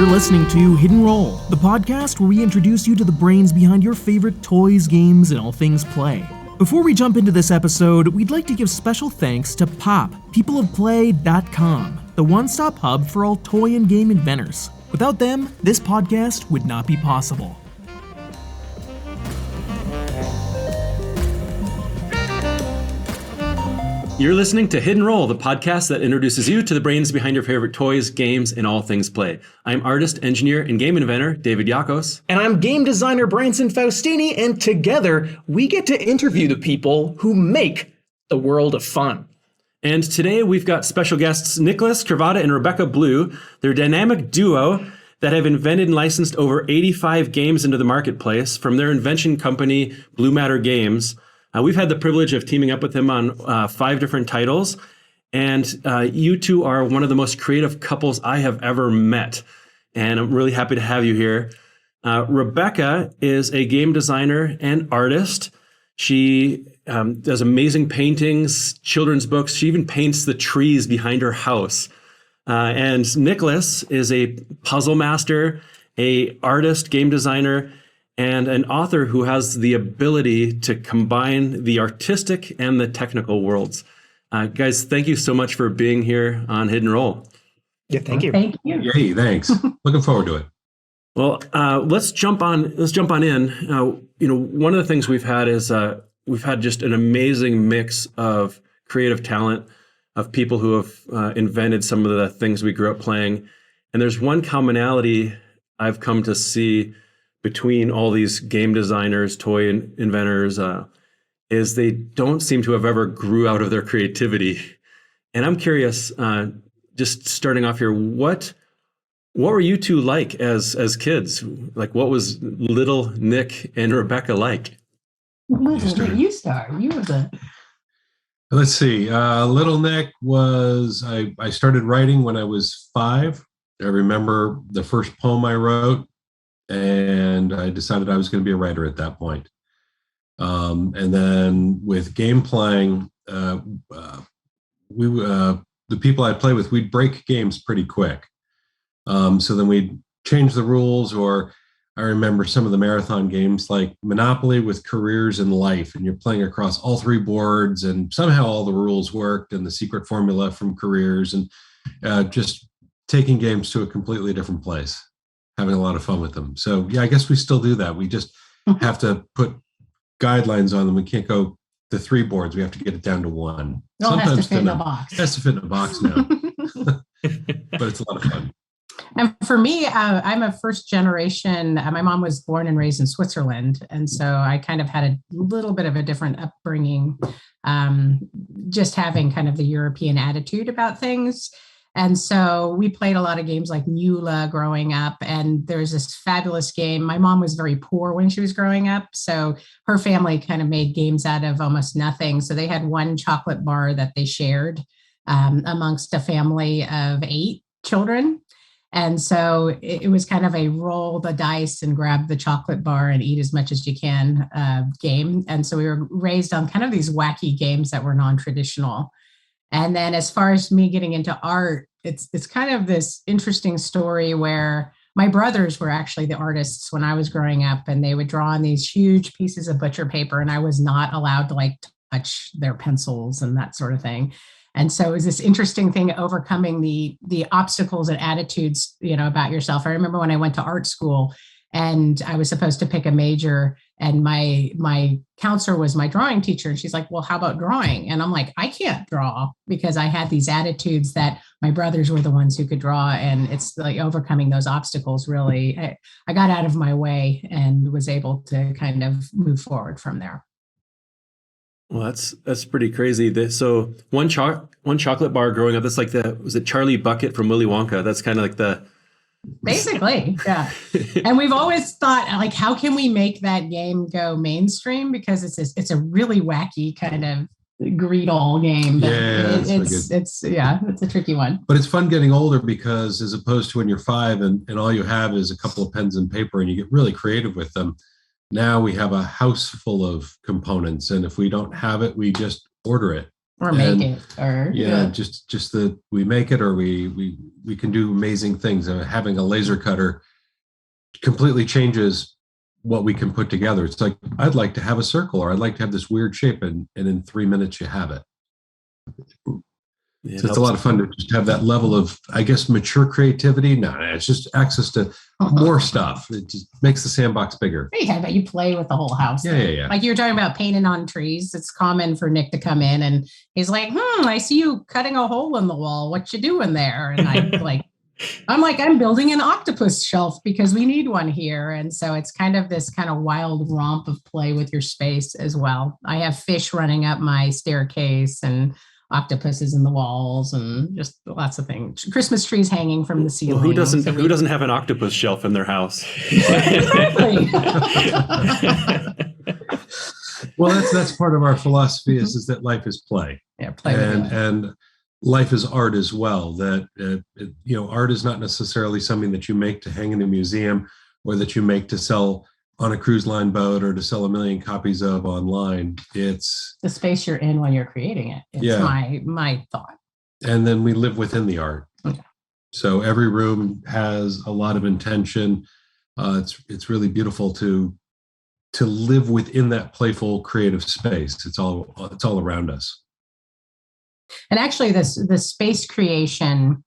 You're listening to Hidden Roll, the podcast where we introduce you to the brains behind your favorite toys, games, and all things play. Before we jump into this episode, we'd like to give special thanks to Pop, peopleofplay.com, the one-stop hub for all toy and game inventors. Without them, this podcast would not be possible. You're listening to Hidden Roll, the podcast that introduces you to the brains behind your favorite toys, games, and all things play. I'm artist, engineer, and game inventor David Yakos. And I'm game designer Branson Faustini, and together we get to interview the people who make the world of fun. And today we've got special guests Nicholas, Cravotta, and Rebecca Bleau. They're a dynamic duo that have invented and licensed over 85 games into the marketplace from their invention company, BlueMatter Games. We've had the privilege of teaming up with them on 5 different titles, and you two are one of the most creative couples I have ever met, and I'm really happy to have you here. Rebecca is a game designer and artist. She does amazing paintings, children's books. She even paints the trees behind her house. And Nicholas is a puzzle master, a artist, game designer, and an author who has the ability to combine the artistic and the technical worlds. Guys, thank you so much for being here on Hidden Roll. Yeah, thank you. Thank you. Yay, thanks. Looking forward to it. Well, let's jump on in. One of the things we've had is we've had just an amazing mix of creative talent of people who have invented some of the things we grew up playing. And there's one commonality I've come to see between all these game designers, toy inventors, is they don't seem to have ever grew out of their creativity. And I'm curious, just starting off here, what were you two like as kids? Like, what was little Nick and Rebecca like? You start. You were the... Let's see. Little Nick was, I started writing when I was 5. I remember the first poem I wrote, and I decided I was going to be a writer at that point. And then with game playing, the people I'd play with, we'd break games pretty quick. So then we'd change the rules, or I remember some of the marathon games like Monopoly with careers and life, and you're playing across all 3 boards, and somehow all the rules worked, and the secret formula from careers, and just taking games to a completely different place, having a lot of fun with them. So yeah, I guess we still do that. We just have to put guidelines on them. We can't go to 3 boards. We have to get it down to 1. No, it has to fit in a box. It has to fit in a box now. But it's a lot of fun. And for me, I'm a first generation. My mom was born and raised in Switzerland. And so I kind of had a little bit of a different upbringing, just having kind of the European attitude about things. And so we played a lot of games like Mula growing up. And there's this fabulous game. My mom was very poor when she was growing up. So her family kind of made games out of almost nothing. So they had one chocolate bar that they shared amongst a family of 8 children. And so it was kind of a roll the dice and grab the chocolate bar and eat as much as you can game. And so we were raised on kind of these wacky games that were non-traditional. And then as far as me getting into art, it's kind of this interesting story where my brothers were actually the artists when I was growing up, and they would draw on these huge pieces of butcher paper, and I was not allowed to touch their pencils and that sort of thing. And so it was this interesting thing, overcoming the obstacles and attitudes, about yourself. I remember when I went to art school and I was supposed to pick a major, and my counselor was my drawing teacher. And she's like, well, how about drawing? And I'm like, I can't draw, because I had these attitudes that my brothers were the ones who could draw. And it's like overcoming those obstacles. Really, I got out of my way and was able to kind of move forward from there. Well, that's pretty crazy. So one chocolate bar growing up, that's like was it Charlie Bucket from Willy Wonka? That's kind of like the... Basically, yeah. And we've always thought, like, how can we make that game go mainstream? Because it's a really wacky kind of greed-all game. Yeah, it's a tricky one. But it's fun getting older, because as opposed to when you're 5 and all you have is a couple of pens and paper and you get really creative with them, now we have a house full of components. And if we don't have it, we just order it. or make it, or just that we make it, or we can do amazing things. Having a laser cutter completely changes what we can put together. It's like, I'd like to have a circle, or I'd like to have this weird shape, and in 3 minutes you have it. Yeah, so it's a lot of fun to just have that level of, I guess, mature creativity. No, it's just access to more stuff. It just makes the sandbox bigger. Yeah, but you play with the whole house. Yeah. Like you were talking about painting on trees. It's common for Nick to come in and he's like, I see you cutting a hole in the wall. What you doing there? And I'm building an octopus shelf because we need one here. And so it's kind of this kind of wild romp of play with your space as well. I have fish running up my staircase and octopuses in the walls and just lots of things. Christmas trees hanging from the ceiling. Well, who doesn't have an octopus shelf in their house? Exactly. Well, that's part of our philosophy is that life is play. Yeah, play and life is art as well. That art is not necessarily something that you make to hang in a museum or that you make to sell on a cruise line boat or to sell 1 million copies of online. It's the space you're in when you're creating it. It's my thought. And then we live within the art. Okay. So every room has a lot of intention. It's really beautiful to live within that playful, creative space. It's all around us. And actually, the space creation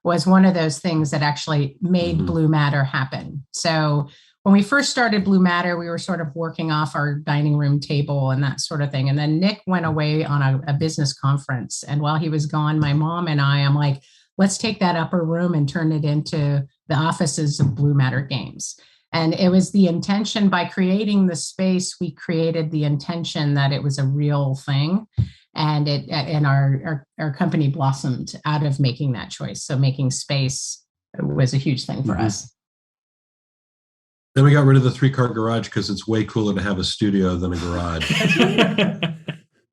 was one of those things that actually made BlueMatter happen. So when we first started BlueMatter, we were sort of working off our dining room table and that sort of thing. And then Nick went away on a business conference. And while he was gone, my mom and I'm like, let's take that upper room and turn it into the offices of BlueMatter Games. And it was the intention, by creating the space, we created the intention that it was a real thing. And our company blossomed out of making that choice. So making space was a huge thing for us. Then we got rid of the 3-car garage because it's way cooler to have a studio than a garage.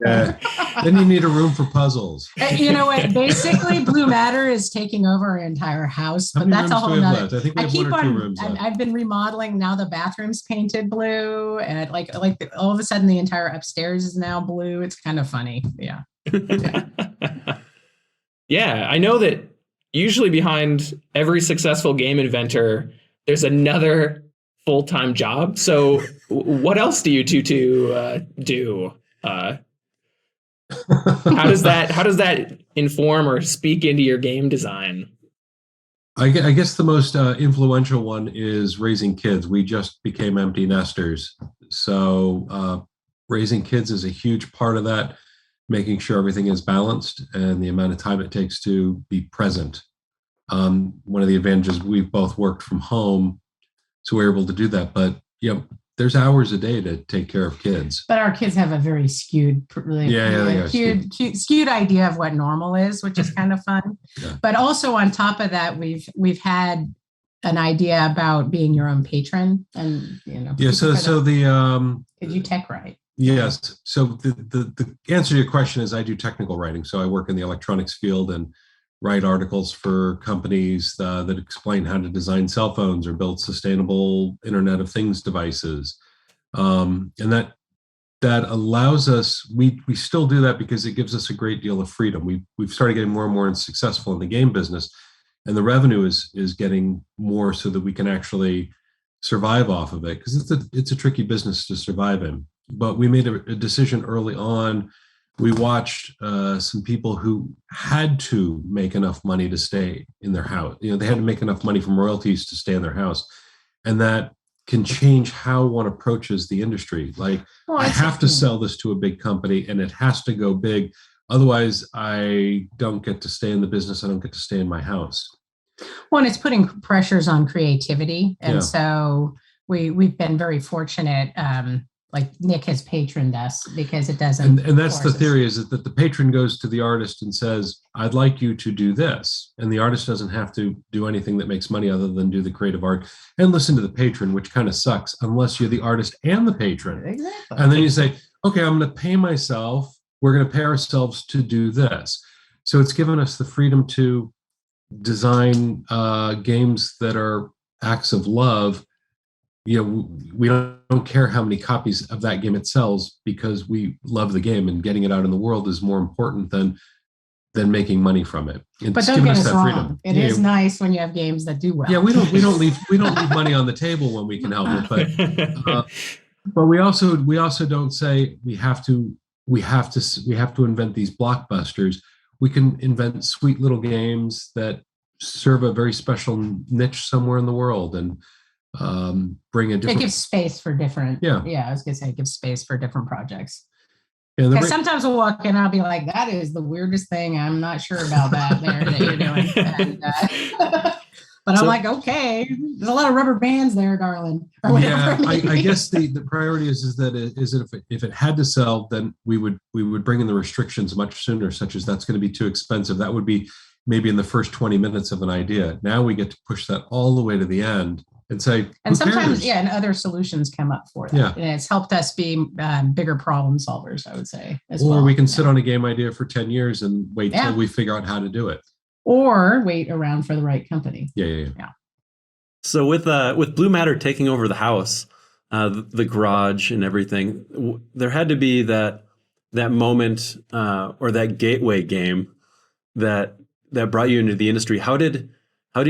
Then you need a room for puzzles. You know what? Basically, BlueMatter is taking over our entire house, but that's a whole nother. I think we have one or two rooms left. I've been remodeling. Now the bathroom's painted blue, and like all of a sudden the entire upstairs is now blue. It's kind of funny. Yeah. Yeah, I know that usually behind every successful game inventor, there's another full-time job. So what else do you two do? How does that inform or speak into your game design? I guess the most influential one is raising kids. We just became empty nesters. So raising kids is a huge part of that, making sure everything is balanced and the amount of time it takes to be present. One of the advantages, we've both worked from home, so we're able to do that. But there's hours a day to take care of kids. But our kids have a very skewed idea of what normal is, which is kind of fun. Yeah. But also on top of that, we've had an idea about being your own patron, and So did you tech write? Yes. So the answer to your question is I do technical writing. So I work in the electronics field and write articles for companies that explain how to design cell phones or build sustainable Internet of Things devices. And that allows us, we still do that because it gives us a great deal of freedom. We've started getting more and more successful in the game business, and the revenue is getting more so that we can actually survive off of it, because it's a tricky business to survive in. But we made a decision early on. We watched some people who had to make enough money to stay in their house. They had to make enough money from royalties to stay in their house. And that can change how one approaches the industry. Like, I have to sell this to a big company and it has to go big. Otherwise, I don't get to stay in the business. I don't get to stay in my house. Well, and it's putting pressures on creativity. And so we've been very fortunate. Like Nick has patroned us because it doesn't. And that's the theory, is that the patron goes to the artist and says, I'd like you to do this. And the artist doesn't have to do anything that makes money other than do the creative art and listen to the patron, which kind of sucks unless you're the artist and the patron. Exactly. And then you say, okay, I'm going to pay myself. We're going to pay ourselves to do this. So it's given us the freedom to design games that are acts of love we don't care how many copies of that game it sells, because we love the game, and getting it out in the world is more important than making money from it. But don't get us wrong. It is nice when you have games that do well. Yeah, we don't leave money on the table when we can help it. But we also don't say we have to invent these blockbusters. We can invent sweet little games that serve a very special niche somewhere in the world, and bring a different. It gives space for different. Yeah. I was gonna say it gives space for different projects. Yeah, because sometimes we'll walk in and I'll be like, that is the weirdest thing. I'm not sure about that there that you're doing. And, but I'm like, okay, there's a lot of rubber bands there, darling. Yeah, I guess the priority is that if it had to sell, then we would bring in the restrictions much sooner, such as that's going to be too expensive. That would be maybe in the first 20 minutes of an idea. Now we get to push that all the way to the end and say, and sometimes, and other solutions come up for that. Yeah. And it's helped us be bigger problem solvers, I would say, or we can sit on a game idea for 10 years and wait till we figure out how to do it. Or wait around for the right company. Yeah. So with BlueMatter taking over the house, the garage and everything, there had to be that moment or that gateway game that brought you into the industry. How did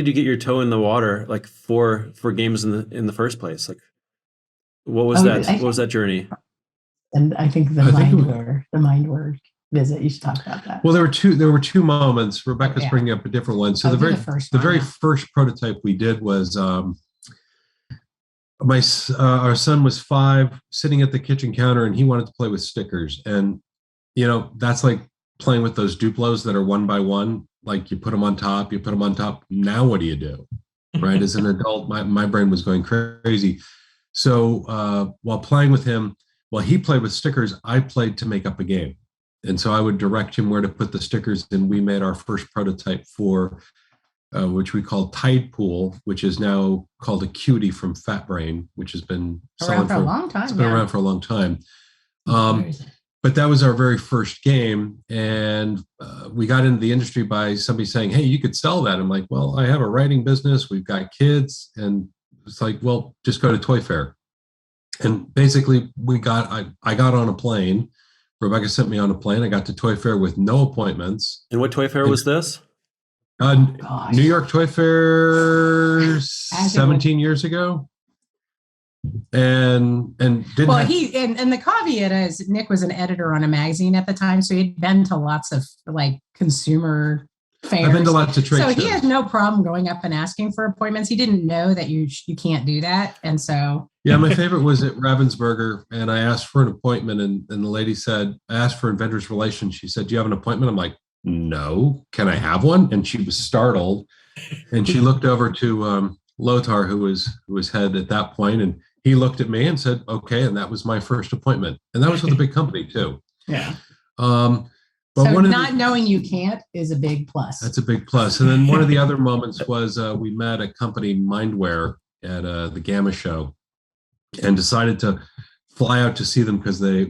you get your toe in the water, like for games in the first place? Like, what was what was that journey? And I think the Mindware visit. You should talk about that. Well, there were two moments. Rebecca's bringing up a different one. So the very first prototype we did was our son was 5, sitting at the kitchen counter, and he wanted to play with stickers. And that's like playing with those Duplos that are 1 by 1. Like you put them on top. Now what do you do? Right? As an adult, my brain was going crazy. So while playing with him, while he played with stickers, I played to make up a game. And so I would direct him where to put the stickers, and we made our first prototype for which we call Tide Pool, which is now called a Cutie from Fat Brain, which has been around for a long time. It's been around for a long time. But that was our very first game, and we got into the industry by somebody saying, "Hey, you could sell that." I'm like, "Well, I have a writing business. We've got kids," and it's like, "Well, just go to Toy Fair." And basically, I got on a plane. Rebecca sent me on a plane. I got to Toy Fair with no appointments. And what Toy Fair was this? New York Toy Fair 17 years ago. And didn't and the caveat is Nick was an editor on a magazine at the time, so he'd been to lots of like consumer fairs. I've been to lots of trade shows. So he had no problem going up and asking for appointments. He didn't know that you can't do that, and so my favorite was at Ravensburger, and I asked for an appointment, and the lady said, I asked for Inventors Relations. She said, "Do you have an appointment?" I'm like, "No, can I have one?" And she was startled, and she looked over to Lothar, who was head at that point, and he looked at me and said, "Okay," and that was my first appointment, and that was with a big company too. Yeah. But so not knowing you can't is a big plus. That's a big plus. And then one of the other moments was we met a company, Mindware, at the Gamma show, and decided to fly out to see them because the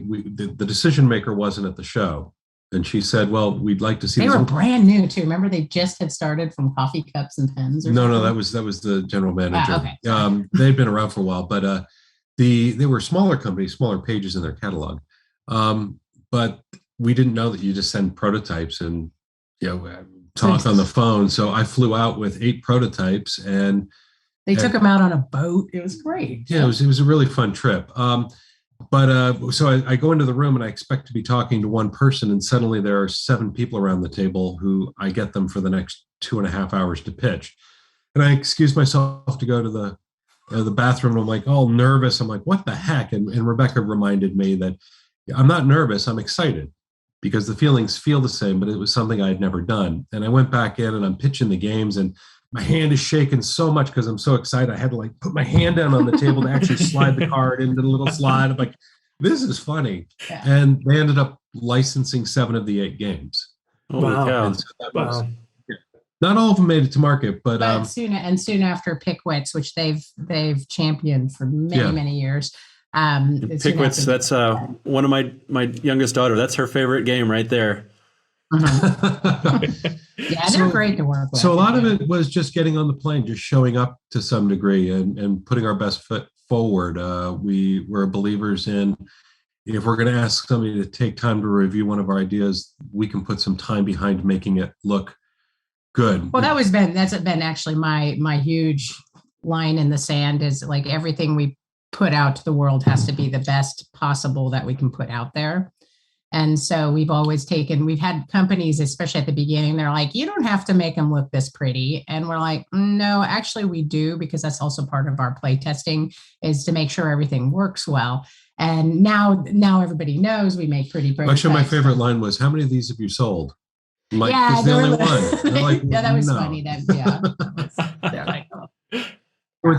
decision maker wasn't at the show. And she said, "Well, we'd like to see." They were brand new too. Remember, they just had started from coffee cups and pens. No, that was the general manager. Okay. They'd been around for a while, but they were smaller companies, smaller pages in their catalog. But we didn't know that you just send prototypes and talk on the phone. So I flew out with 8 prototypes, and they took them out on a boat. It was great. Yeah, it was a really fun trip. So I go into the room and I expect to be talking to one person, and suddenly there are 7 people around the table who I get them for the next 2.5 hours to pitch. And I excuse myself to go to the bathroom, and I'm like all nervous. I'm like, what the heck? And Rebecca reminded me that I'm not nervous, I'm excited, because the feelings feel the same, but it was something I had never done. And I went back in and I'm pitching the games, and my hand is shaking so much because I'm so excited. I had to like put my hand down on the table to actually slide the card into the little slide. I'm like, this is funny. Yeah. And they ended up licensing 7 of the 8 games. Wow. And so that was, not all of them made it to market, but soon after Pickwits, which they've championed for many years. Pickwits, that's one of my youngest daughter. That's her favorite game right there. Yeah, they're great to work with. So a lot of it was just getting on the plane, just showing up to some degree, and putting our best foot forward. We're believers in, if we're going to ask somebody to take time to review one of our ideas, we can put some time behind making it look good. Well, that's been actually my huge line in the sand, is like everything we put out to the world has to be the best possible that we can put out there. And so we've had companies, especially at the beginning, they're like, you don't have to make them look this pretty. And we're like, no, actually we do, because that's also part of our play testing, is to make sure everything works well. And now everybody knows we make pretty prototypes. Actually, my favorite line was, how many of these have you sold? I'm like, yeah, the only one. Like, yeah, that was no. funny. They're like, oh. We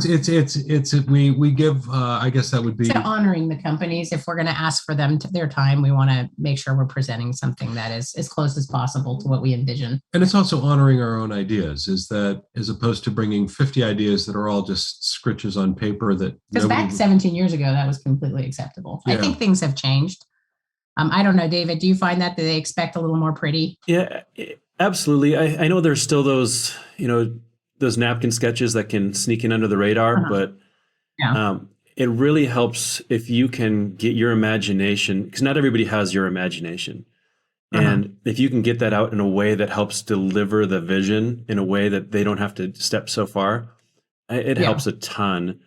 give, I guess that would be to honoring the companies. If we're going to ask for their time, we want to make sure we're presenting something that is as close as possible to what we envision. And it's also honoring our own ideas, is that as opposed to bringing 50 ideas that are all just scritches on paper that. Because back 17 years ago, that was completely acceptable. Yeah. I think things have changed. I don't know, David, do you find that they expect a little more pretty? Yeah, absolutely. I know there's still those, those napkin sketches that can sneak in under the radar, but it really helps if you can get your imagination, because not everybody has your imagination. And if you can get that out in a way that helps deliver the vision in a way that they don't have to step so far, it helps a ton.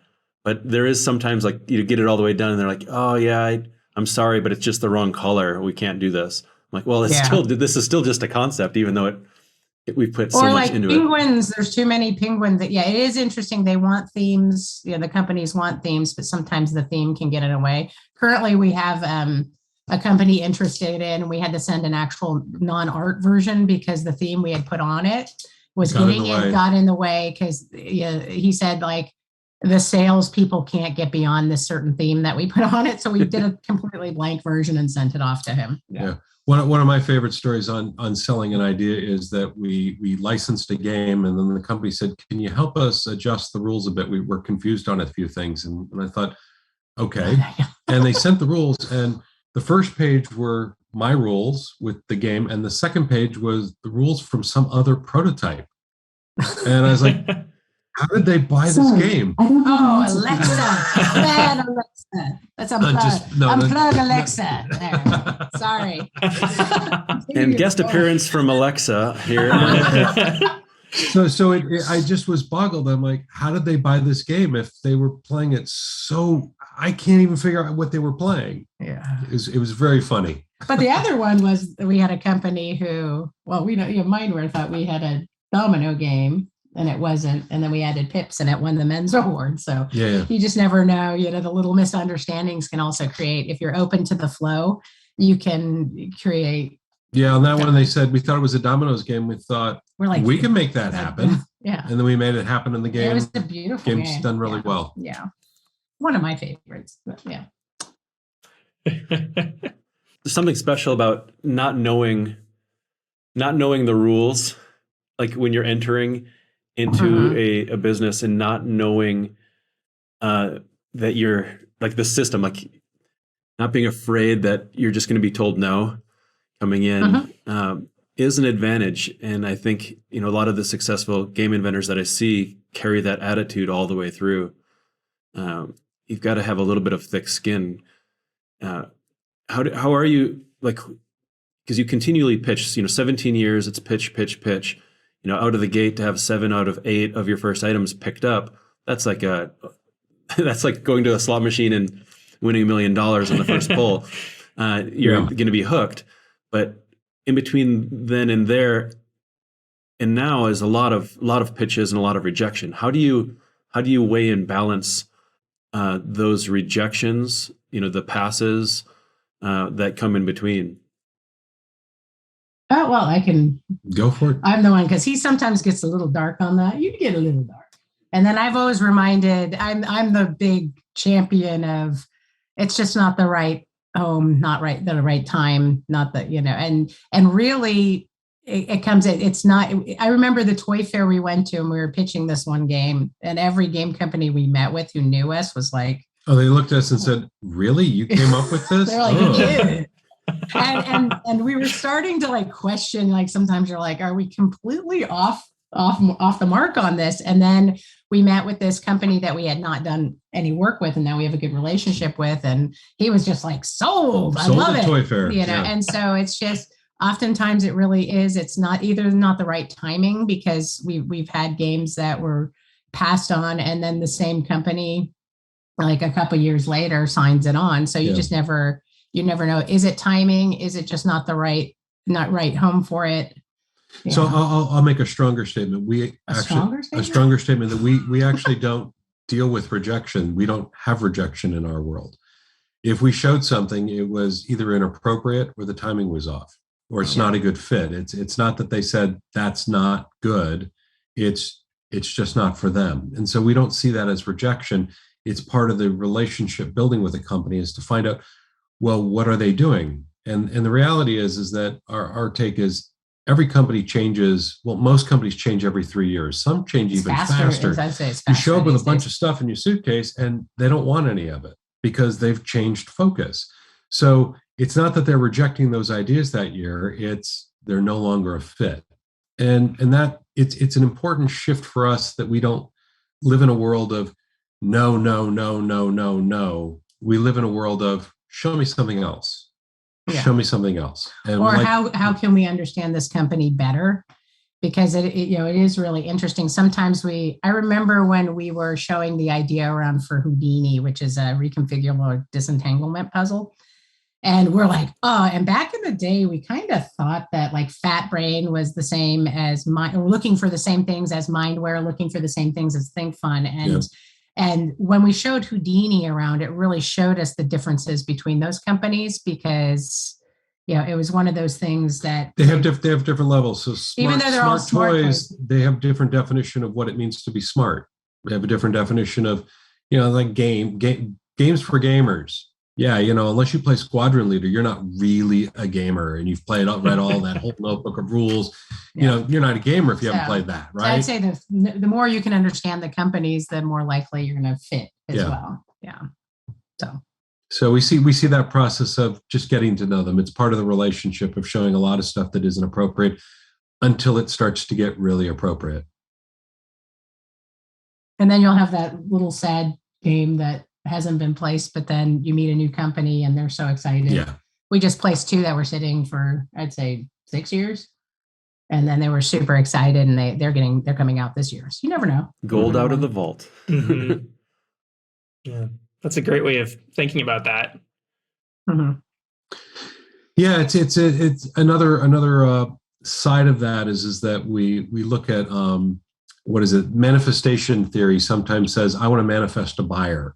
But there is sometimes like you get it all the way done and they're like, oh yeah, I'm sorry, but it's just the wrong color. We can't do this. I'm like, well, this is still just a concept, even though we put so much into penguins, there's too many penguins. It is interesting. They want themes. The companies want themes, but sometimes the theme can get in the way. Currently, we have a company interested in, we had to send an actual non-art version because the theme we had put on it got in the way, because he said, like, the sales people can't get beyond this certain theme that we put on it. So we did a completely blank version and sent it off to him. Yeah. One of my favorite stories on selling an idea is that we licensed a game, and then the company said, can you help us adjust the rules a bit? We were confused on a few things. And I thought, okay. And they sent the rules, and the first page were my rules with the game, and the second page was the rules from some other prototype. And I was like, how did they buy this game? Oh, Alexa. Bad Alexa. That's unplug Alexa. There. Sorry. And guest appearance from Alexa here. So I just was boggled. I'm like, how did they buy this game if they were playing it so I can't even figure out what they were playing. Yeah. It was very funny. But the other one was, we had a company who, Mindware thought we had a domino game, and it wasn't. And then we added pips, and it won the men's award. So you just never know. The little misunderstandings can also create, if you're open to the flow, you can create. Yeah, on that one, they said, we thought it was a dominoes game. We thought, we can make that happen. Yeah. And then we made it happen in the game. It was a beautiful game's game. Done really well. Yeah. One of my favorites. But yeah. There's something special about not knowing the rules, like when you're entering into a business and not knowing that you're like the system, like not being afraid that you're just going to be told no coming in is an advantage. And I think, a lot of the successful game inventors that I see carry that attitude all the way through. You've got to have a little bit of thick skin. How are you, like, because you continually pitch, 17 years, it's pitch. Out of the gate to have 7 out of 8 of your first items picked up. That's like going to a slot machine and winning $1 million on the first pull. You're going to be hooked. But in between then and there, and now is a lot of pitches and a lot of rejection. How do you weigh and balance those rejections, the passes that come in between? Oh, well, I can go for it. I'm the one, because he sometimes gets a little dark on that. You get a little dark. And then I've always reminded, I'm the big champion of, it's just not the right home, not right, the right time, not the, and really it comes in, it's not, I remember the toy fair we went to and we were pitching this one game, and every game company we met with who knew us was like, oh, they looked at us and said, really? You came up with this? They're like, yeah. And we were starting to question, like, sometimes you're like, are we completely off off the mark on this. And then we met with this company that we had not done any work with, and now we have a good relationship with. And he was just like, sold. I love it. Toy fair. And so it's just oftentimes it really is. It's not the right timing, because we've had games that were passed on, and then the same company, like a couple years later, signs it on. So you just never know. Is it timing? Is it just not right home for it? Yeah. So I'll make a stronger statement. A stronger statement that we actually don't deal with rejection. We don't have rejection in our world. If we showed something, it was either inappropriate or the timing was off, or it's not a good fit. It's not that they said that's not good. It's just not for them. And so we don't see that as rejection. It's part of the relationship building with a company, is to find out, well, what are they doing? And the reality is that our take is, every company changes. Well, most companies change every 3 years. Some change even faster. You show up with a bunch of stuff in your suitcase and they don't want any of it because they've changed focus. So it's not that they're rejecting those ideas that year. It's they're no longer a fit. And that it's an important shift for us, that we don't live in a world of no, no, no, no, no, no. We live in a world of show me something else. Yeah. Show me something else. And or how can we understand this company better? Because it is really interesting. Sometimes I remember when we were showing the idea around for Houdini, which is a reconfigurable disentanglement puzzle. And we're like, and back in the day, we kind of thought that like Fat Brain was the same as looking for the same things as Mindware, looking for the same things as Think Fun. And when we showed Houdini around, it really showed us the differences between those companies, because it was one of those things that they have different levels. So even though they're all smart toys, they have different definition of what it means to be smart. They have a different definition of, like games for gamers. Yeah, unless you play Squadron Leader, you're not really a gamer, and you've read all that whole notebook of rules. You're not a gamer if you haven't played that, right? So I'd say the more you can understand the companies, the more likely you're going to fit as well. Yeah. So we see that process of just getting to know them. It's part of the relationship of showing a lot of stuff that isn't appropriate until it starts to get really appropriate. And then you'll have that little sad game that hasn't been placed, but then you meet a new company and they're so excited. Yeah. We just placed 2 that were sitting for, I'd say, 6 years. And then they were super excited, and they're coming out this year. So you never know. Gold out of the vault. Mm-hmm. Yeah. That's a great way of thinking about that. Mm-hmm. Yeah. It's another side of that is that we look at, manifestation theory sometimes says, I want to manifest a buyer.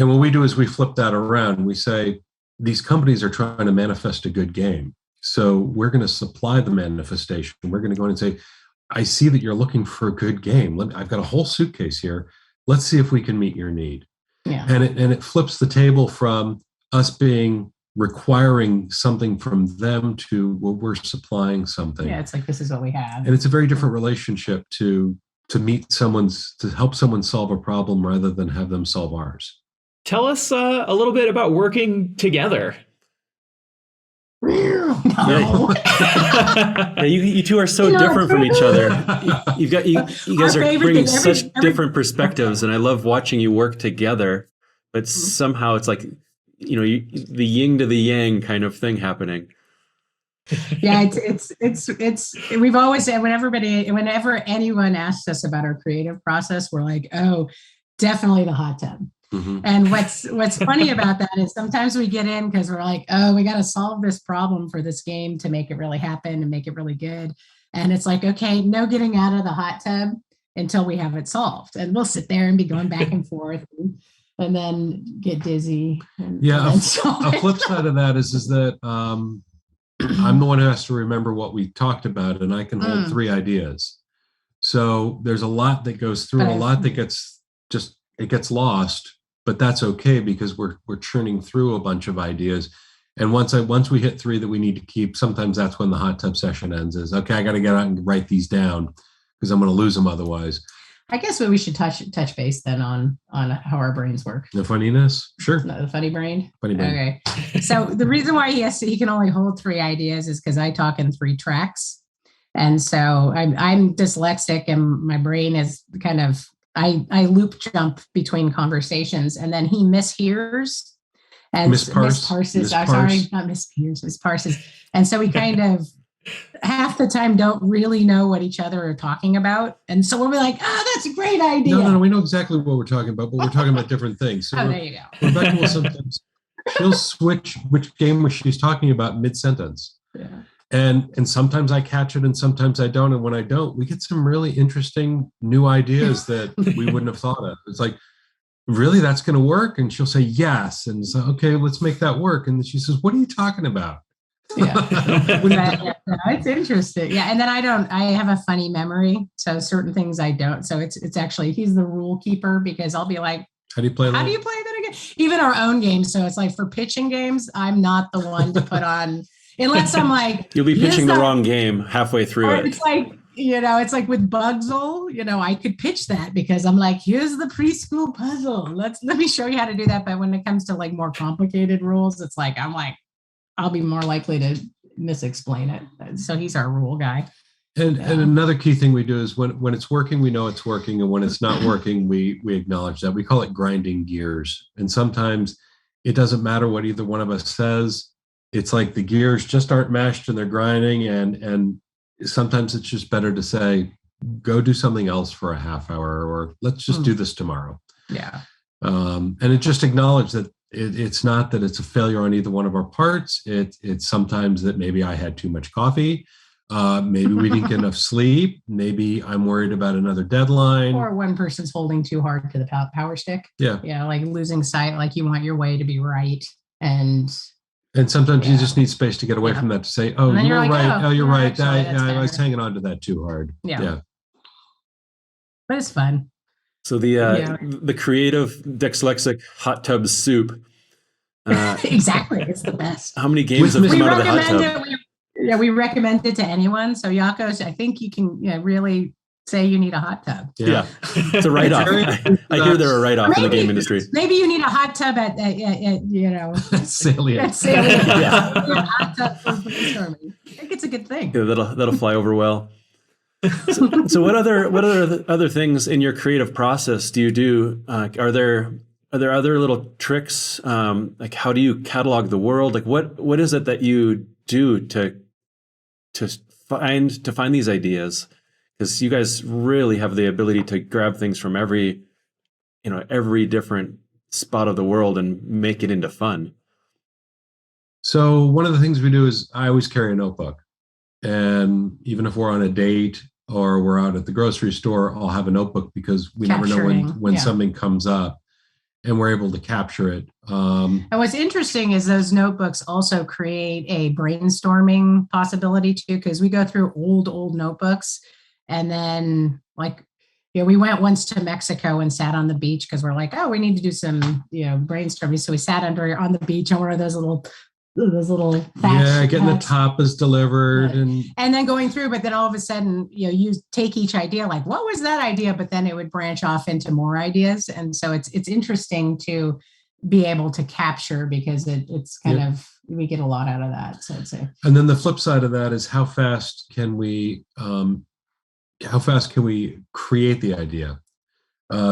And what we do is we flip that around. We say, these companies are trying to manifest a good game. So we're going to supply the manifestation. We're going to go in and say, I see that you're looking for a good game. I've got a whole suitcase here. Let's see if we can meet your need. Yeah. And it flips the table from us requiring something from them to we're supplying something. Yeah, it's like, this is what we have. And it's a very different relationship to help someone solve a problem rather than have them solve ours. Tell us a little bit about working together. No. Yeah, you two are so different from each other. You guys are bringing such different perspectives, and I love watching you work together. But somehow it's like, the yin to the yang kind of thing happening. Yeah, it's we've always said, whenever anyone asks us about our creative process, we're like, oh, definitely the hot tub. Mm-hmm. And what's funny about that is sometimes we get in because we're like, oh, we got to solve this problem for this game to make it really happen and make it really good. And it's like, okay, no getting out of the hot tub until we have it solved. And we'll sit there and be going back and forth and then get dizzy. A flip side of that is that I'm the one who has to remember what we talked about, and I can hold 3 ideas. So there's a lot that goes through and a lot that gets lost. But that's okay, because we're churning through a bunch of ideas. And once we hit 3 that we need to keep, sometimes that's when the hot tub session ends. Is okay, I got to get out and write these down because I'm going to lose them otherwise. I guess we should touch base then on how our brains work. The funniness, sure. No, the funny brain. Funny brain. Okay. So the reason why he can only hold 3 ideas is because I talk in 3 tracks. And so I'm dyslexic, and my brain is kind of, I loop jump between conversations, and then he mishears and misparses. Sorry, not mishears, misparses. And so we kind of half the time don't really know what each other are talking about. And so we'll be like, oh, that's a great idea. No, we know exactly what we're talking about, but we're talking about different things. So there you go. Rebecca will sometimes, she'll switch which game she's talking about mid-sentence. Yeah. And sometimes I catch it and sometimes I don't. And when I don't, we get some really interesting new ideas that we wouldn't have thought of. It's like, really, that's going to work? And she'll say, yes. And so, okay, let's make that work. And she says, what are you talking about? Yeah. It's interesting. Yeah. And then I have a funny memory. So certain things I don't. So it's actually, he's the rule keeper, because I'll be like, how do you play that? How do you play that again? Even our own games. So it's like for pitching games, I'm not the one to put on, unless I'm like, you'll be pitching the wrong game halfway through it. It's like, it's like with Bugsle, I could pitch that because I'm like, here's the preschool puzzle. Let me show you how to do that. But when it comes to like more complicated rules, it's like, I'll be more likely to misexplain it. So he's our rule guy. And another key thing we do is when it's working, we know it's working. And when it's not working, we acknowledge that. We call it grinding gears. And sometimes it doesn't matter what either one of us says. It's like the gears just aren't meshed and they're grinding. And sometimes it's just better to say, go do something else for a half hour, or let's just do this tomorrow. Yeah. And it just acknowledge that it's not that it's a failure on either one of our parts. It's sometimes that maybe I had too much coffee. Maybe we didn't get enough sleep. Maybe I'm worried about another deadline. Or one person's holding too hard to the power stick. Yeah. Yeah. Like losing sight, like you want your way to be right. And sometimes you just need space to get away from that, to say, oh, you're like, right. Oh, you're right. Actually, I was hanging on to that too hard. Yeah. But it's fun. So the creative dyslexic hot tub soup. Exactly. It's the best. How many games have come out of the hot tub? We recommend it to anyone. So Yakos, I think you can really say you need a hot tub. Yeah. It's a write-off. I hear they're a write-off in the game industry. Maybe you need a hot tub at Salient. Yeah. A hot tub for brainstorming. I think it's a good thing. Yeah, that'll fly over well. So what other things in your creative process do you do? Are there other little tricks? Like how do you catalog the world? Like what is it that you do to find these ideas? Because you guys really have the ability to grab things from every different spot of the world and make it into fun. So one of the things we do is I always carry a notebook. And even if we're on a date or we're out at the grocery store, I'll have a notebook, because we never know when something comes up, and we're able to capture it. And what's interesting is those notebooks also create a brainstorming possibility too, because we go through old notebooks. And then we went once to Mexico and sat on the beach because we're like, oh, we need to do some, brainstorming. So we sat on the beach on one of those little getting the tapas delivered and then going through, but then all of a sudden, you take each idea, like, what was that idea? But then it would branch off into more ideas. And so it's interesting to be able to capture, because it's kind of, we get a lot out of that. So I'd say. And then the flip side of that is how fast can we create the idea?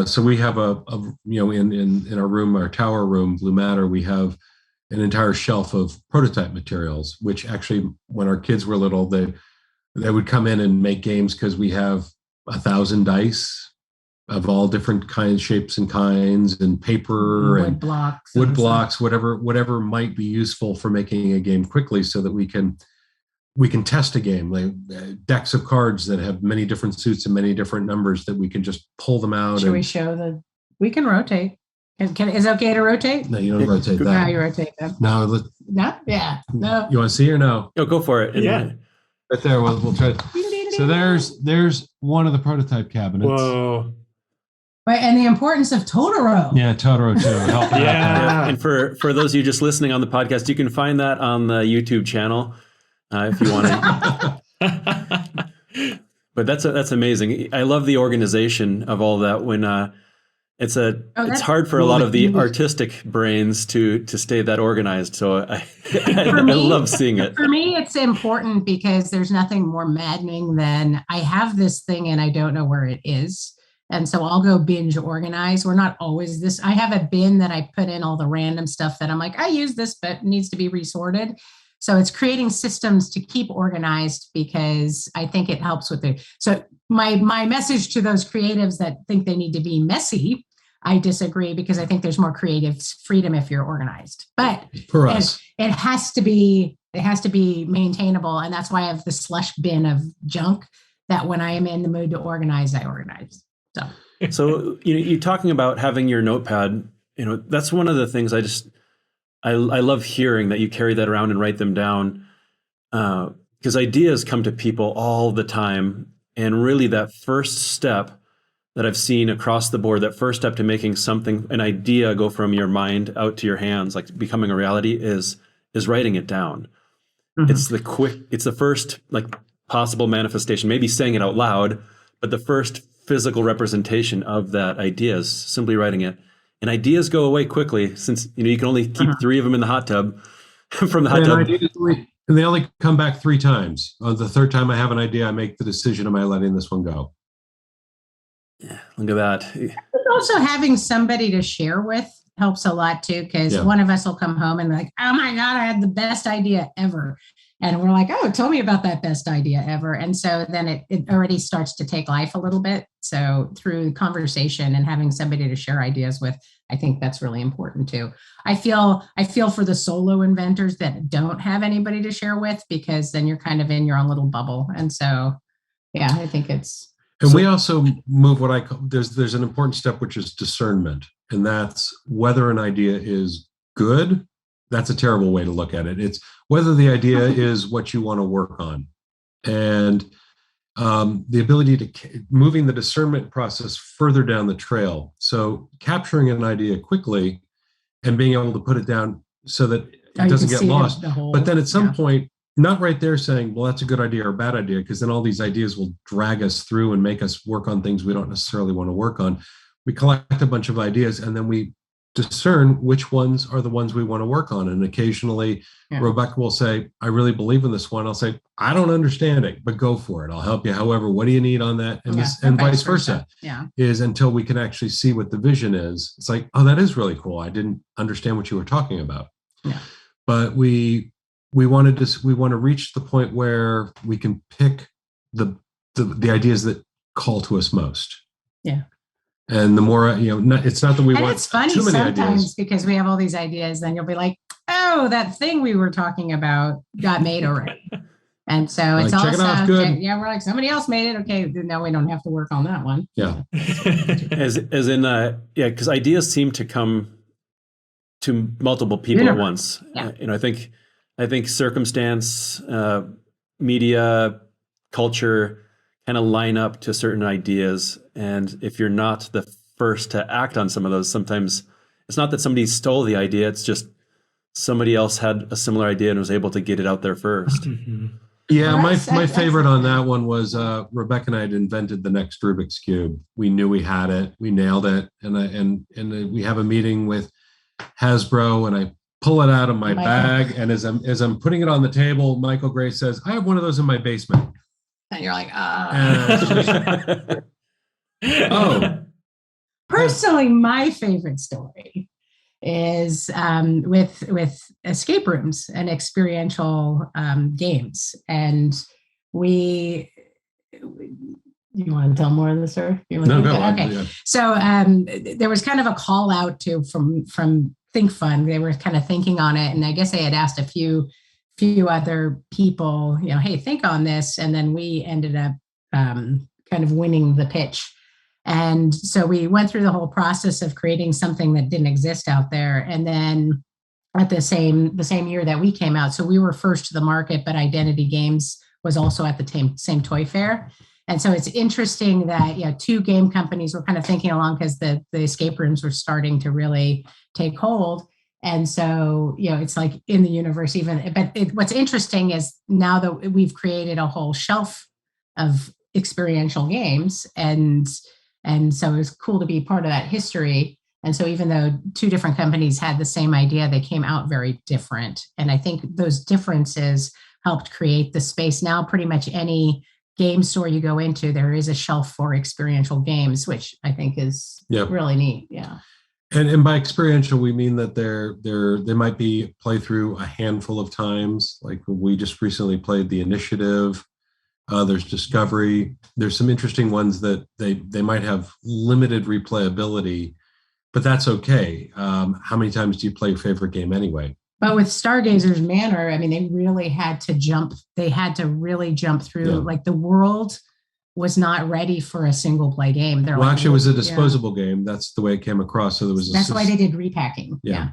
So we have in our room, our tower room, BlueMatter, we have an entire shelf of prototype materials, which actually, when our kids were little, they would come in and make games, because we have 1,000 dice of all different kinds, shapes and kinds, and paper and wood blocks, whatever might be useful for making a game quickly, so that we can test a game, like decks of cards that have many different suits and many different numbers, that we can just pull them out. Should we show we can rotate? Is it okay to rotate? No, you don't rotate that. No, you rotate them. No. No? Yeah. No. You want to see or no? Oh, go for it. Yeah. Right there. We'll try. So there's one of the prototype cabinets. Whoa. Right, and the importance of Totoro. Yeah, Totoro too. Yeah. And for those of you just listening on the podcast, you can find that on the YouTube channel if you want to. But that's amazing. I love the organization of all that. When it's hard for a lot of the artistic brains to stay that organized. So I love seeing it. For me, it's important because there's nothing more maddening than I have this thing and I don't know where it is. And so I'll go binge organize. We're not always this. I have a bin that I put in all the random stuff that I'm like, I use this, but it needs to be resorted. So it's creating systems to keep organized because I think it helps with it. So my message to those creatives that think they need to be messy, I disagree because I think there's more creative freedom if you're organized. But for us, it has to be maintainable, and that's why I have the slush bin of junk that when I am in the mood to organize, I organize. So you talking about having your notepad, that's one of the things I love hearing that you carry that around and write them down, because ideas come to people all the time, and really that first step that I've seen across the board, that first step to making an idea go from your mind out to your hands, like becoming a reality, is writing it down. Mm-hmm. It's the first possible manifestation, maybe saying it out loud, but the first physical representation of that idea is simply writing it. And ideas go away quickly since you can only keep 3 of them in the hot tub from the hot tub. And they only come back 3 times. On the 3rd time I have an idea, I make the decision, am I letting this one go? Yeah, look at that. Also having somebody to share with helps a lot too, because one of us will come home and be like, oh my God, I had the best idea ever. And we're like, oh, tell me about that best idea ever. And so then it already starts to take life a little bit. So through conversation and having somebody to share ideas with, I think that's really important too. I feel for the solo inventors that don't have anybody to share with, because then you're kind of in your own little bubble. And so, yeah, I think it's. And we also move what I call, there's an important step, which is discernment. And that's whether an idea is good. That's a terrible way to look at it. It's whether the idea is what you want to work on. And the ability to moving the discernment process further down the trail. So capturing an idea quickly and being able to put it down so that it doesn't get lost. But then at some point, not right there saying, well, that's a good idea or a bad idea, because then all these ideas will drag us through and make us work on things we don't necessarily want to work on. We collect a bunch of ideas and then we discern which ones are the ones we want to work on. And occasionally Rebecca will say, I really believe in this one. I'll say, I don't understand it, but go for it. I'll help you. However, what do you need on that? And and vice versa. Is until we can actually see what the vision is. It's like, oh, that is really cool. I didn't understand what you were talking about. But we want to reach the point where we can pick the ideas that call to us most. And the more, it's not that we want it's funny too many sometimes ideas. Because we have all these ideas, then you'll be like, oh, that thing we were talking about got made already. And so it's check it out, good. Yeah, we're like, somebody else made it. Okay, now we don't have to work on that one. Yeah. as in, because ideas seem to come to multiple people at once. I think circumstance, media, culture kind of line up to certain ideas. And if you're not the first to act on some of those, sometimes it's not that somebody stole the idea. It's just somebody else had a similar idea and was able to get it out there first. Mm-hmm. Yeah, my favorite on that one was Rebecca and I had invented the next Rubik's Cube. We knew we had it. We nailed it. And we have a meeting with Hasbro, and I pull it out of my bag. And as I'm putting it on the table, Michael Gray says, I have one of those in my basement. And you're like, oh. Personally, my favorite story is with escape rooms and experiential games. And you want to tell more of this, or you want no, to go. Okay. Yeah. So there was kind of a call out from Think Fun. They were kind of thinking on it, and I guess they had asked a few other people, hey, think on this. And then we ended up kind of winning the pitch. And so we went through the whole process of creating something that didn't exist out there. And then at the same year that we came out, so we were first to the market, but Identity Games was also at the same toy fair. And so it's interesting that, 2 game companies were kind of thinking along, because the escape rooms were starting to really take hold. And so, it's like in the universe even, but what's interesting is now that we've created a whole shelf of experiential games, and And so it was cool to be part of that history. And so even though two different companies had the same idea, they came out very different. And I think those differences helped create the space. Now pretty much any game store you go into, there is a shelf for experiential games, which I think is really neat. Yeah. And by experiential, we mean that they might be play through a handful of times. Like we just recently played the Initiative. There's Discovery. There's some interesting ones that they might have limited replayability, but that's okay. How many times do you play your favorite game anyway? But with Stargazer's Manor, I mean, they really had to jump. They had to really jump through. Like the world was not ready for a single play game. Actually, it was a disposable game. That's the way it came across. So that's why they did repacking. Yeah.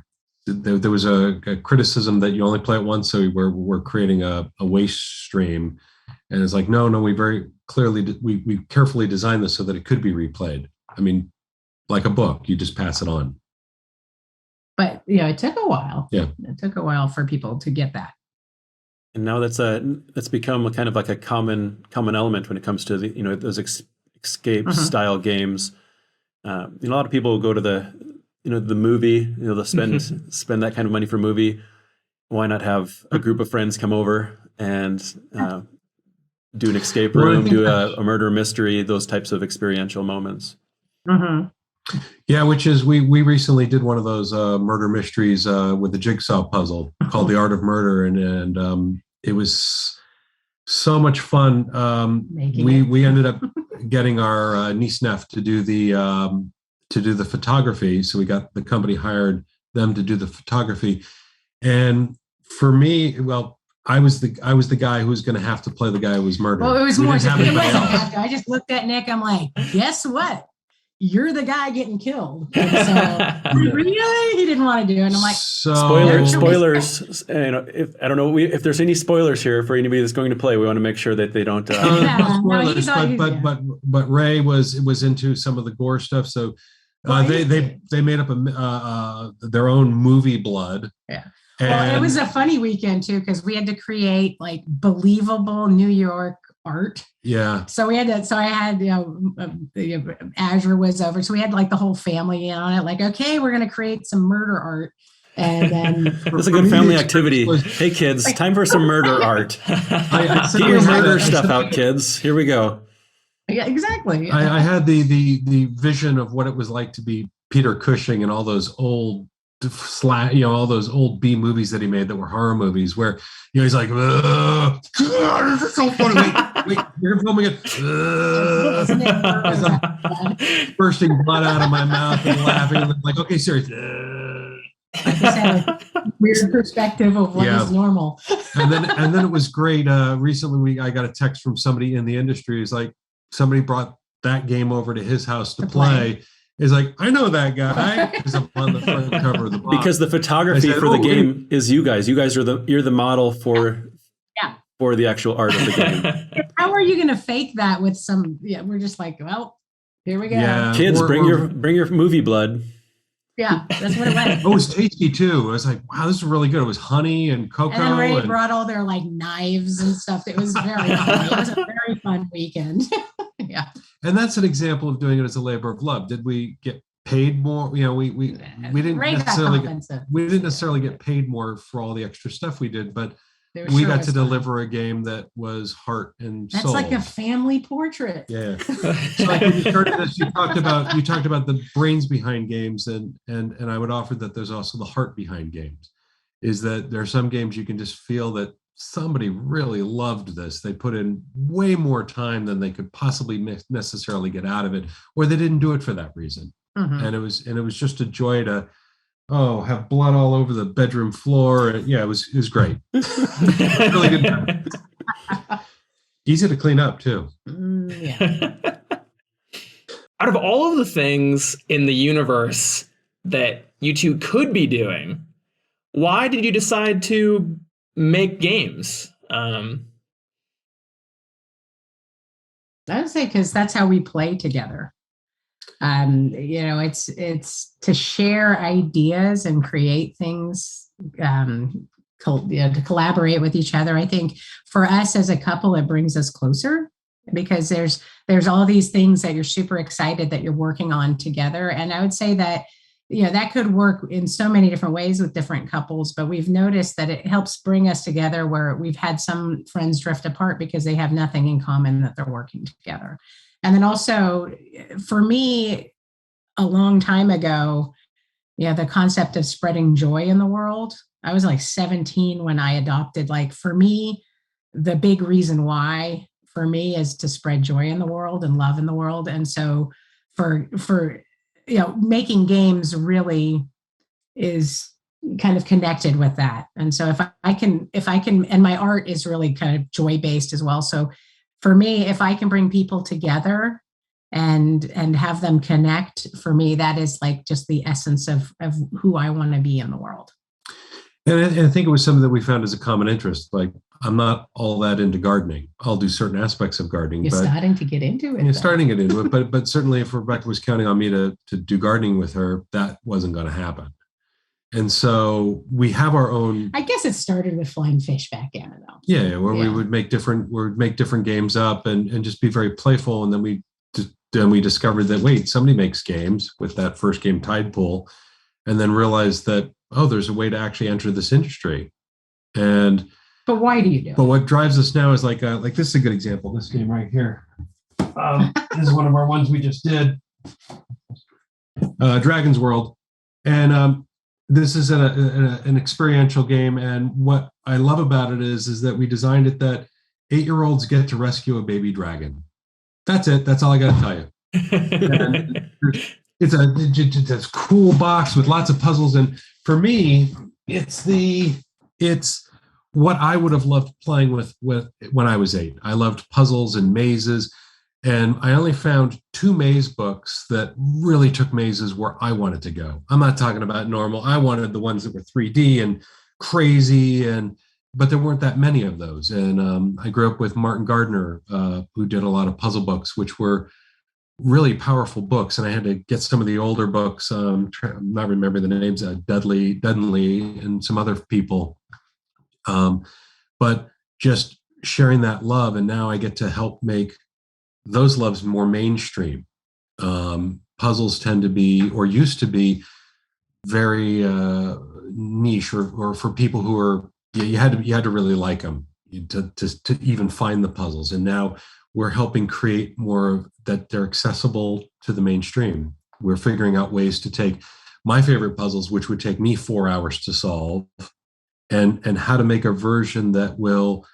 There was a criticism that you only play it once. So we're creating a waste stream. And it's like, no, we very clearly, we carefully designed this so that it could be replayed. I mean, like a book, you just pass it on. But, it took a while. Yeah. It took a while for people to get that. And now that's become kind of like a common element when it comes to those escape style games. A lot of people will go to the movie. They'll spend that kind of money for a movie. Why not have a group of friends come over and do an escape room, do a murder mystery, those types of experiential moments. Mm-hmm. Yeah, which is we recently did one of those murder mysteries with a jigsaw puzzle called The Art of Murder, and it was so much fun. We ended up getting our niece Neff to do the photography, so we got the company hired them to do the photography, and for me, I was the guy who was going to have to play the guy who was murdered. Well, it was more. I just looked at Nick. I'm like, guess what? You're the guy getting killed. And so, really? He didn't want to do it. And I'm like, spoilers. If I don't know if there's any spoilers here for anybody that's going to play, we want to make sure that they don't. Spoilers, but Ray was into some of the gore stuff, so they made up their own movie blood. Yeah. Well, it was a funny weekend too, because we had to create like believable New York art. Yeah. So I had, Azure was over. So we had like the whole family in on it. Like, okay, we're going to create some murder art. And then that's a good family activity. Hey kids, time for some murder art. Get your murder stuff out, kids. Here we go. Yeah, exactly. I had the vision of what it was like to be Peter Cushing and all those old all those old B movies that he made that were horror movies where he's like, this is so funny. Wait, you're filming it. As I'm bursting blood out of my mouth and laughing. And like, okay, seriously. Like you said, weird perspective of what is normal. and then it was great. Recently I got a text from somebody in the industry. It's like somebody brought that game over to his house to play. Is like, I know that guy because I'm on the front cover of the box. Because the photography for the game is you guys. You guys are you're the model for the actual art of the game. How are you going to fake that with some? Yeah, we're just like, well, here we go. Yeah, kids, bring your movie blood. Yeah, that's what it was. Oh, it was tasty too. I was like, wow, this is really good. It was honey and cocoa. And then Ray brought all their like knives and stuff. It was very fun. It was a very fun weekend. Yeah. And that's an example of doing it as a labor of love. Did we get paid more? We didn't necessarily get paid more for all the extra stuff we did, but we got to deliver a game that was heart and soul. That's like a family portrait. Yeah. So like when you started this, you talked about the brains behind games, and I would offer that there's also the heart behind games. Is that there are some games you can just feel that somebody really loved this. They put in way more time than they could possibly necessarily get out of it, or they didn't do it for that reason. Mm-hmm. And it was just a joy to have blood all over the bedroom floor. It was great. Really good. Easy to clean up too. Yeah. Out of all of the things in the universe that you two could be doing, why did you decide to make games? I would say because that's how we play together. It's to share ideas and create things, to collaborate with each other. I think for us as a couple, it brings us closer because there's all these things that you're super excited that you're working on together. And I would say that, that could work in so many different ways with different couples, but we've noticed that it helps bring us together, where we've had some friends drift apart because they have nothing in common that they're working together. And then also, for me, a long time ago, the concept of spreading joy in the world. I was like 17 when I adopted, for me, the big reason why for me is to spread joy in the world and love in the world. And so for making games really is kind of connected with that. And so if I can, and my art is really kind of joy based as well. So for me, if I can bring people together and have them connect, for me, that is just the essence of who I want to be in the world. And I think it was something that we found as a common interest. I'm not all that into gardening. I'll do certain aspects of gardening. You're starting to get into it. You're starting to get into it. But certainly if Rebecca was counting on me to do gardening with her, that wasn't going to happen. And so we have our own. I guess it started with flying fish backgammon, though. Yeah, where we would make different games up and just be very playful. And then we discovered that, wait, somebody makes games with that first game, Tide Pool, and then realized that, there's a way to actually enter this industry. But why do you do it? But what drives us now is this is a good example. This game right here. This is one of our ones we just did. Dragon's World. And this is an experiential game. And what I love about it is that we designed it that 8-year-olds get to rescue a baby dragon. That's it. That's all I got to tell you. It's a cool box with lots of puzzles. And for me, it's what I would have loved playing with when I was 8. I loved puzzles and mazes. And I only found 2 maze books that really took mazes where I wanted to go. I'm not talking about normal. I wanted the ones that were 3D and crazy, but there weren't that many of those. And I grew up with Martin Gardner, who did a lot of puzzle books, which were really powerful books. And I had to get some of the older books. I'm not remembering the names, Dudley, and some other people. But just sharing that love. And now I get to help make those loves more mainstream. Puzzles tend to be, or used to be, very niche, or for people who are, you had to really like them to even find the puzzles. And now we're helping create more that they're accessible to the mainstream. We're figuring out ways to take my favorite puzzles, which would take me 4 hours to solve, and how to make a version that will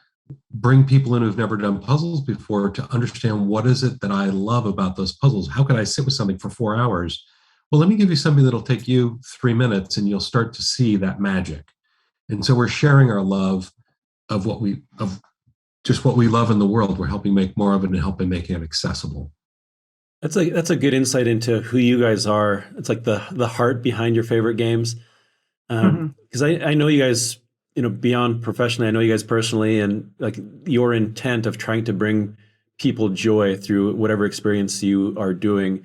bring people in who've never done puzzles before to understand what is it that I love about those puzzles. How could I sit with something for 4 hours? Well, let me give you something that'll take you 3 minutes and you'll start to see that magic. And so we're sharing our love of what we love in the world. We're helping make more of it and helping make it accessible. That's a good insight into who you guys are. It's like the heart behind your favorite games. Because I know you guys, beyond professionally, I know you guys personally, and your intent of trying to bring people joy through whatever experience you are doing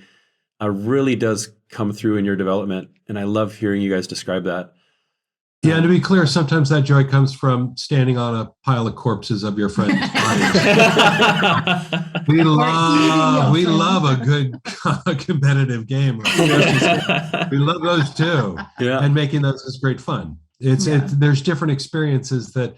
really does come through in your development. And I love hearing you guys describe that. Yeah, and to be clear, sometimes that joy comes from standing on a pile of corpses of your friends' bodies. we love a good competitive game. We love those too. Yeah. And making those is great fun. There's different experiences that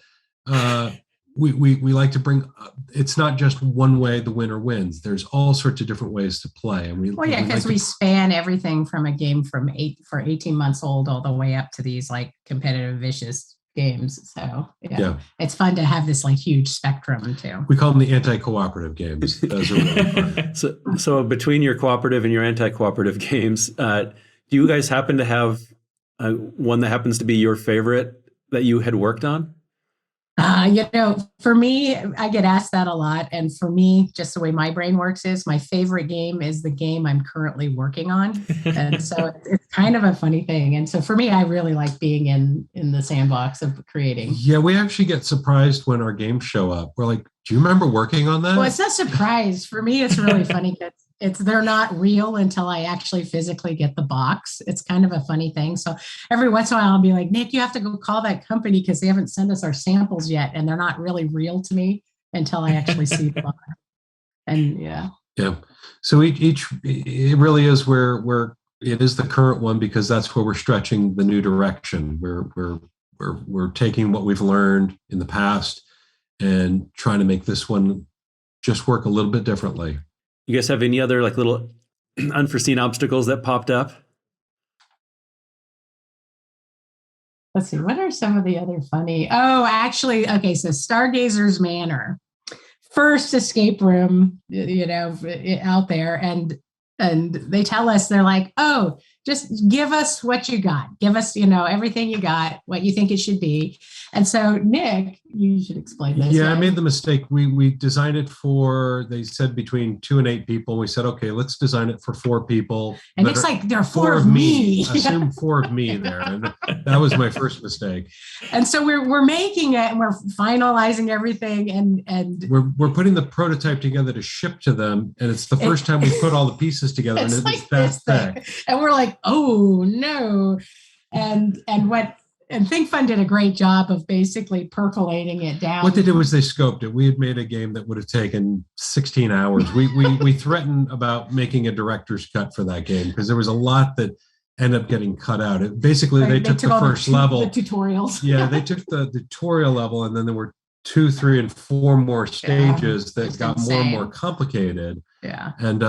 we like to bring. It's not just one way the winner wins. There's all sorts of different ways to play. And because we span everything from a game for 18 months old all the way up to these competitive vicious games. So it's fun to have this huge spectrum too. We call them the anti-cooperative games. Those are really fun. So between your cooperative and your anti-cooperative games, do you guys happen to have one that happens to be your favorite that you had worked on? For me, I get asked that a lot. And for me, just the way my brain works is my favorite game is the game I'm currently working on. And so it's kind of a funny thing. And so for me, I really like being in the sandbox of creating. Yeah, we actually get surprised when our games show up. We're like, do you remember working on that? Well, it's not surprise. For me, it's really funny because they're not real until I actually physically get the box. It's kind of a funny thing. So every once in a while I'll be like, Nick, you have to go call that company because they haven't sent us our samples yet. And they're not really real to me until I actually see the box. And yeah. Yeah. So each it really is where it is the current one, because that's where we're stretching the new direction. We're taking what we've learned in the past and trying to make this one just work a little bit differently. You guys have any other like little unforeseen obstacles that popped up? Let's see, what are some of the other funny? Oh, actually, okay, so Stargazer's Manor, first escape room, out there, and they tell us, they're like, oh, just give us what you got. Give us, everything you got, what you think it should be. And so, Nick, you should explain this. Yeah, right? I made the mistake. We designed it for, they said between 2 and 8 people. We said, okay, let's design it for 4 people. And Nick's like, there are 4 of me. Assume 4 of me there. And that was my first mistake. And so we're making it, and we're finalizing everything, and we're putting the prototype together to ship to them. And it's the first time we put all the pieces together, and it's like that this thing. thick. And we're like, oh no. And Think Fun did a great job of basically percolating it down. What they did was they scoped it. We had made a game that would have taken 16 hours. We threatened about making a director's cut for that game, because there was a lot that ended up getting cut out. They took the first level. The tutorials. Yeah, they took the tutorial level, and then there were 2, 3, and 4 more stages that got more and more complicated. Yeah. And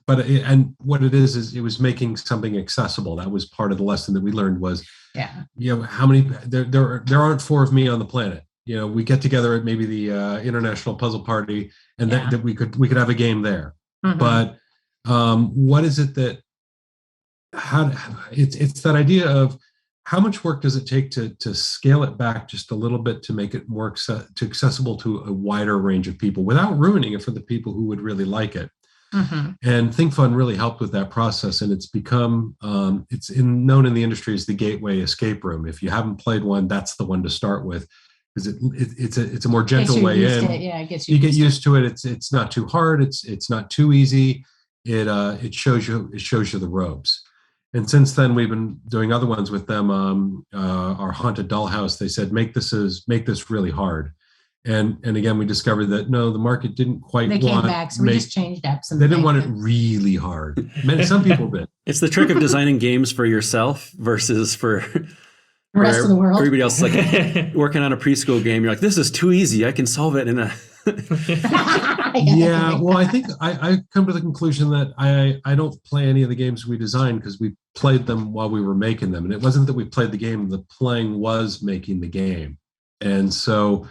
and what it is it was making something accessible. That was part of the lesson that we learned was, how many, there aren't 4 of me on the planet. We get together at maybe the International Puzzle Party, and that we could have a game there. Mm-hmm. But what is it that, it's that idea of how much work does it take to scale it back just a little bit to make it more accessible to a wider range of people without ruining it for the people who would really like it. Mm-hmm. And Think Fun really helped with that process, and it's become known in the industry as the gateway escape room. If you haven't played one, that's the one to start with, because it's a more gentle way in. You get used to it. It's not too hard. It's not too easy. It shows you the ropes. And since then, we've been doing other ones with them. Our Haunted Dollhouse, they said, make this really hard. And again, we discovered that no, the market didn't quite want. They came back, so we just changed up some. They didn't want it really hard. Some people did. It's the trick of designing games for yourself versus for the rest of the world. Everybody else, like working on a preschool game. You're like, this is too easy. I can solve it in a. Yeah, well, I think I come to the conclusion that I don't play any of the games we designed because we played them while we were making them, and it wasn't that we played the game; the playing was making the game, and so.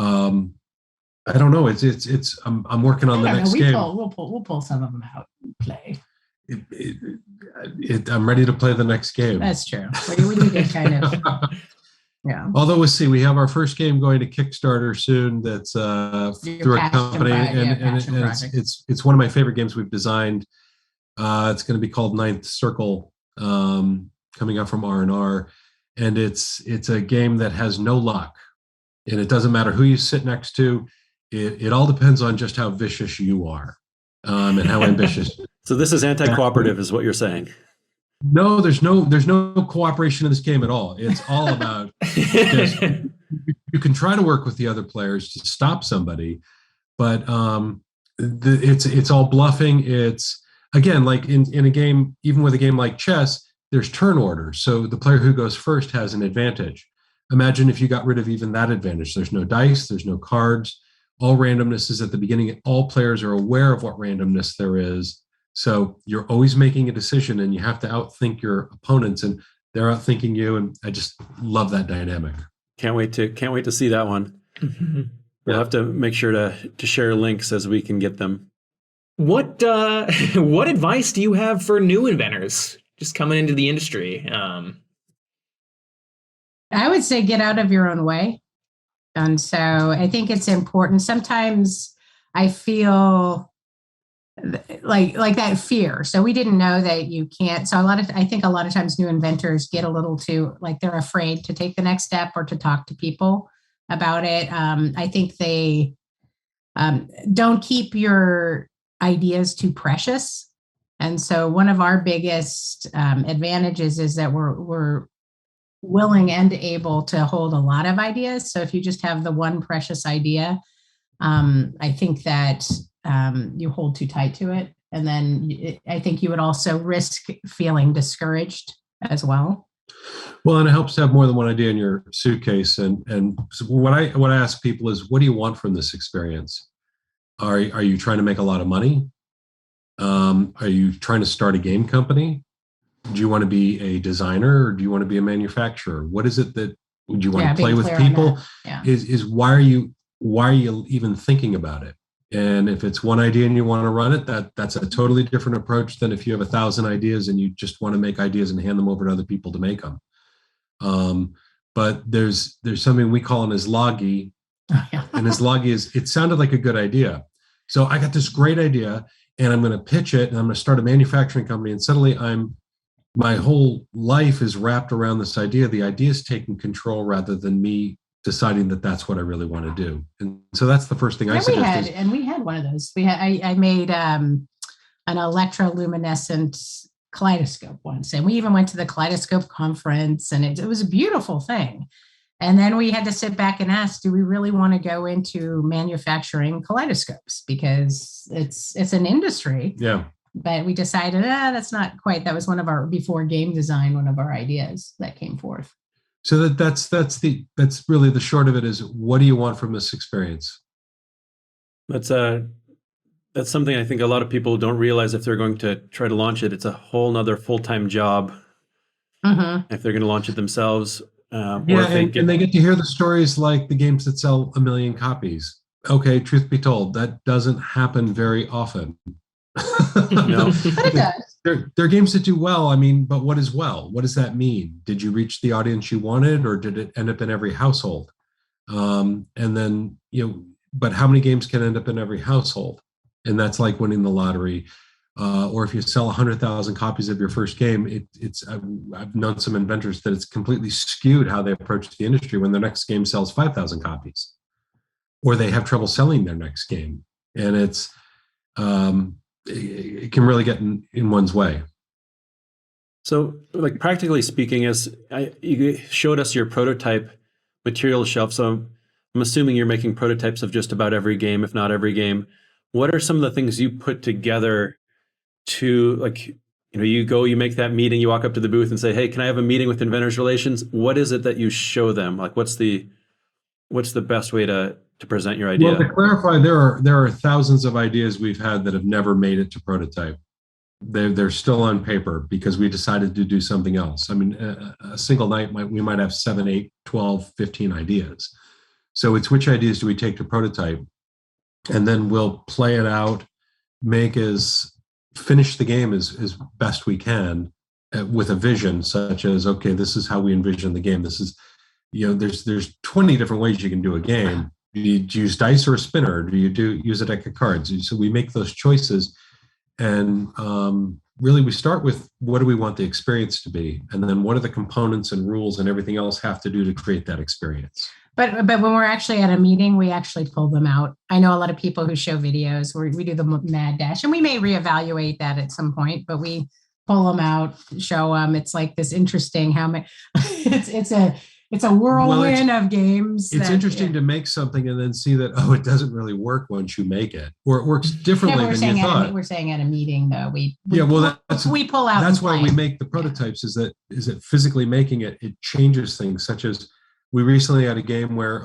I don't know. I'm working on the next game. We'll pull some of them out and play. I'm ready to play the next game. That's true. We need to kind of. Yeah. Although we'll see, we have our first game going to Kickstarter soon. That's through a company, and it's one of my favorite games we've designed. It's going to be called Ninth Circle, coming up from R&R, and it's a game that has no luck. And it doesn't matter who you sit next to. It all depends on just how vicious you are, and how ambitious. So this is anti-cooperative, is what you're saying? No, there's no cooperation in this game at all. It's all about just, you can try to work with the other players to stop somebody, but it's all bluffing. It's again like in a game, even with a game like chess, there's turn orders. So the player who goes first has an advantage. Imagine if you got rid of even that advantage. There's no dice, there's no cards. All randomness is at the beginning. All players are aware of what randomness there is. So you're always making a decision, and you have to outthink your opponents, and they're outthinking you. And I just love that dynamic. Can't wait to see that one. We'll have to make sure to share links as we can get them. What advice do you have for new inventors just coming into the industry? I would say get out of your own way. And so I think it's important. Sometimes I feel like that fear. So we didn't know that you can't. So I think a lot of times new inventors get a little too, like they're afraid to take the next step or to talk to people about it. I think they don't keep your ideas too precious. And so one of our biggest advantages is that we're willing and able to hold a lot of ideas. So if you just have the one precious idea, I think that you hold too tight to it. And then I think you would also risk feeling discouraged as well. Well, and it helps to have more than one idea in your suitcase. And so what I ask people is, what do you want from this experience? Are you trying to make a lot of money? Are you trying to start a game company? Do you want to be a designer, or do you want to be a manufacturer? What is it that would you want to play with people? Yeah. Is why are you even thinking about it? And if it's one idea and you want to run it, that's a totally different approach than if you have 1,000 ideas and you just want to make ideas and hand them over to other people to make them. But there's something we call an islagi, and islagi is, it sounded like a good idea. So I got this great idea and I'm going to pitch it and I'm going to start a manufacturing company. And suddenly my whole life is wrapped around this idea. The idea is taking control rather than me deciding that that's what I really want to do. And so that's the first thing I suggest. We had one of those. I made an electroluminescent kaleidoscope once, and we even went to the kaleidoscope conference, and it was a beautiful thing. And then we had to sit back and ask, do we really want to go into manufacturing kaleidoscopes? Because it's an industry. Yeah. But we decided, that's not quite. That was one of our, before game design, one of our ideas that came forth. So that's really the short of it, is what do you want from this experience? That's something I think a lot of people don't realize if they're going to try to launch it. It's a whole nother full-time job if they're going to launch it themselves. And they get to hear the stories like the games that sell 1 million copies. Okay, truth be told, that doesn't happen very often. No, but it does. There are games that do well. I mean, but what is well? What does that mean? Did you reach the audience you wanted, or did it end up in every household? And then, but how many games can end up in every household? And that's like winning the lottery. Or if you sell 100,000 copies of your first game, I've known some inventors that it's completely skewed how they approach the industry when their next game sells 5,000 copies, or they have trouble selling their next game. And it can really get in one's way. So, like, practically speaking, you showed us your prototype material shelf. So I'm assuming you're making prototypes of just about every game, if not every game. What are some of the things you put together to, like, you make that meeting, you walk up to the booth and say, hey, can I have a meeting with Inventors Relations? What is it that you show them? Like, what's the best way to present your idea? Well, to clarify, there are thousands of ideas we've had that have never made it to prototype. They're still on paper because we decided to do something else. I mean, a single night we might have 7, 8, 12, 15 ideas. So it's which ideas do we take to prototype? And then we'll play it out, finish the game as best we can with a vision, such as, okay, this is how we envision the game. This is, there's 20 different ways you can do a game. Do you use dice or a spinner? Do you use a deck of cards? So we make those choices, and really we start with, what do we want the experience to be? And then what are the components and rules and everything else have to do to create that experience? But when we're actually at a meeting, we actually pull them out. I know a lot of people who show videos where we do the mad dash, and we may reevaluate that at some point, but we pull them out, show them. It's like this interesting it's a whirlwind of games. It's interesting to make something and then see that, it doesn't really work once you make it, or it works differently than you thought. We're saying at a meeting, though, we pull out. That's why we make the prototypes. Is that physically making it changes things, such as we recently had a game where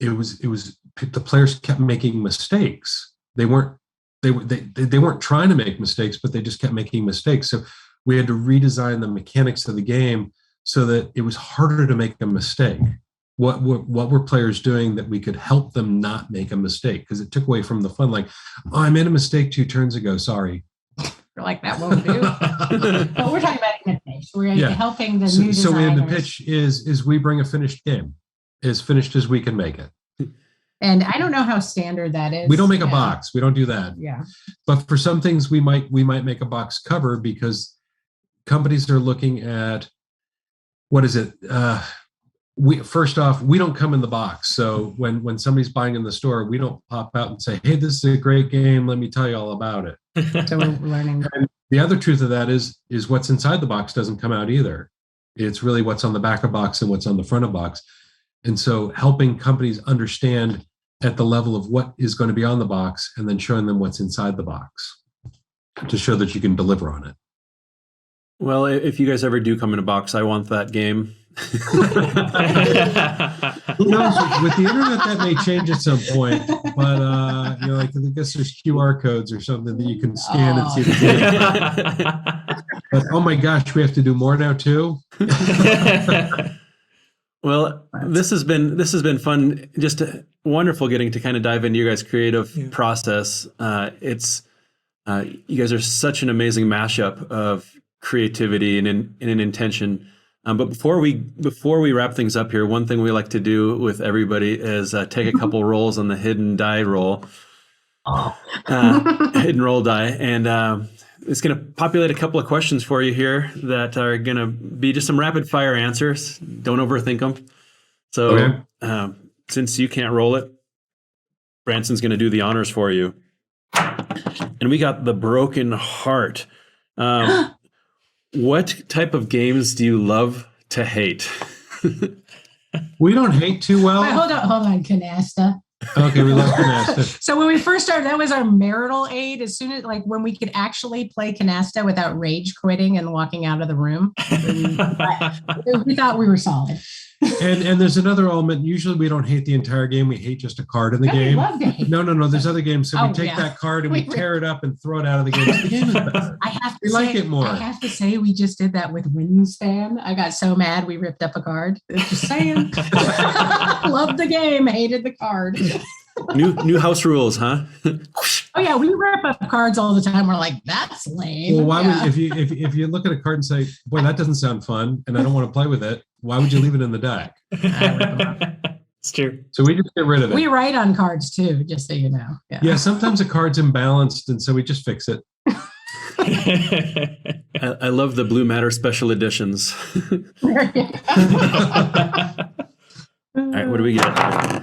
it was the players kept making mistakes. They weren't trying to make mistakes, but they just kept making mistakes. So we had to redesign the mechanics of the game so that it was harder to make a mistake. What were players doing that we could help them not make a mistake? Because it took away from the fun. Like, I made a mistake 2 turns ago. Sorry. You're like, that won't do. But we're talking about imitation. We're helping the new designers. So we had the pitch is we bring a finished game, as finished as we can make it. And I don't know how standard that is. We don't make a box. We don't do that. Yeah. But for some things, we might make a box cover, because companies are looking at, what is it? First off, we don't come in the box. So when somebody's buying in the store, we don't pop out and say, hey, this is a great game, let me tell you all about it. So we're learning. And the other truth of that is what's inside the box doesn't come out either. It's really what's on the back of box and what's on the front of box. And so helping companies understand at the level of what is going to be on the box and then showing them what's inside the box to show that you can deliver on it. Well, if you guys ever do come in a box, I want that game. Who knows? With the internet, that may change at some point. But I guess there's QR codes or something that you can scan and see the game. But oh my gosh, we have to do more now too. Well, this has been fun. Just wonderful getting to kind of dive into your guys' creative process. You guys are such an amazing mashup of creativity and an intention. But before we wrap things up here, one thing we like to do with everybody is take a couple rolls on the hidden die roll, hidden roll die, and it's going to populate a couple of questions for you here that are going to be just some rapid fire answers. Don't overthink them. So since you can't roll it, Branson's going to do the honors for you. And we got the Broken Heart. What type of games do you love to hate? We don't hate too well. Wait, hold on, Canasta. Okay, we love Canasta. So when we first started, that was our marital aid. As soon as, when we could actually play Canasta without rage quitting and walking out of the room, we thought we were solid. And there's another element. Usually we don't hate the entire game. We hate just a card in the game. No. There's other games. So we take that card and we tear it up and throw it out of the game. The game is better. We like it more. I have to say, we just did that with Wingspan. I got so mad we ripped up a card. Just saying. Loved the game, hated the card. New house rules, huh? Oh yeah, we rip up cards all the time. We're like, that's lame. Well, why would if you look at a card and say, boy, that doesn't sound fun, and I don't want to play with it, why would you leave it in the deck? It's true. So we just get rid of it. We write on cards too, just so you know. Yeah, sometimes a card's imbalanced, and so we just fix it. I love the BlueMatter special editions. All right, what do we get?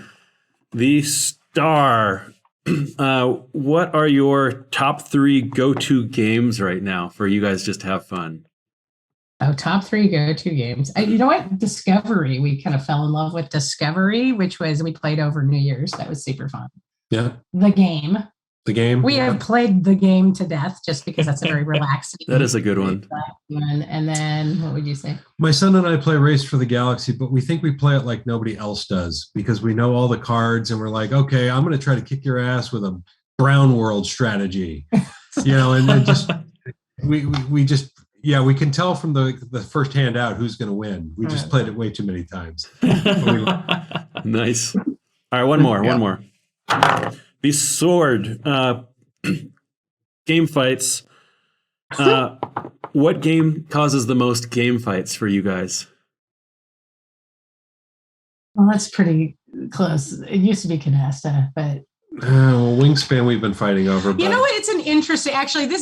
The Star. What are your top 3 go-to games right now for you guys just to have fun? Oh, top 3 go-to games. You know what? Discovery. We kind of fell in love with Discovery, which was we played over New Year's. That was super fun. Yeah. The game. We have played the game to death just because that's a very relaxing. That is a good one. And then what would you say? My son and I play Race for the Galaxy, but we think we play it like nobody else does because we know all the cards and we're like, okay, I'm going to try to kick your ass with a Brown World strategy, and then just we just we can tell from the first hand out who's going to win. We just played it way too many times. Nice. All right, one more. The Sword, game fights. What game causes the most game fights for you guys? Well, that's pretty close. It used to be Canasta, but Wingspan we've been fighting over. You know what? This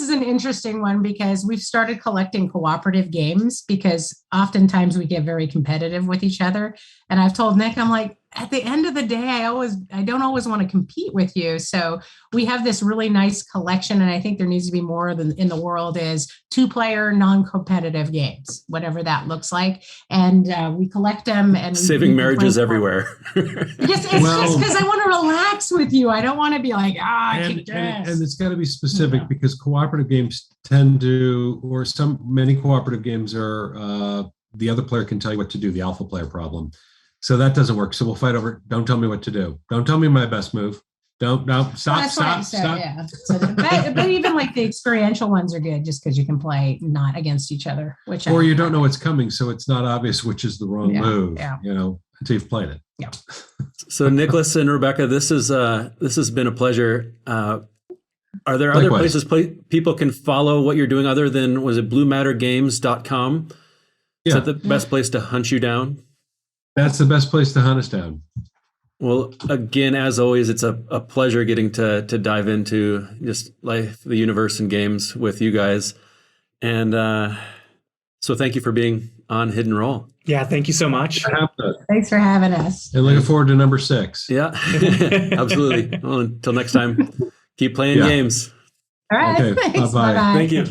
is an interesting one because we've started collecting cooperative games because oftentimes we get very competitive with each other. And I've told Nick, I'm like, at the end of the day, I don't always want to compete with you. So we have this really nice collection. And I think there needs to be more than in the world is 2-player non-competitive games, whatever that looks like. And we collect them and saving marriages everywhere. Just because I want to relax with you. I don't want to be like, and it's got to be specific because cooperative games tend to, or many cooperative games are, the other player can tell you what to do, the alpha player problem. So that doesn't work. So we'll fight over, don't tell me what to do. Don't tell me my best move. Stop. Yeah. But even like the experiential ones are good just because you can play not against each other. Or you don't know what's coming, so it's not obvious which is the wrong move, until you've played it. Yeah. So Nicholas and Rebecca, this has been a pleasure. Are there other places people can follow what you're doing other than, was it BlueMatterGames.com? Is that the best place to hunt you down? That's the best place to hunt us down. Well, again, as always, it's a pleasure getting to dive into just life, the universe, and games with you guys. And so thank you for being on Hidden Roll. Yeah, thank you so much. Thanks for having us. And looking forward to number 6. Yeah, absolutely. Well, until next time, keep playing games. All right. Okay, Thanks. bye-bye. Bye-bye. Thank you.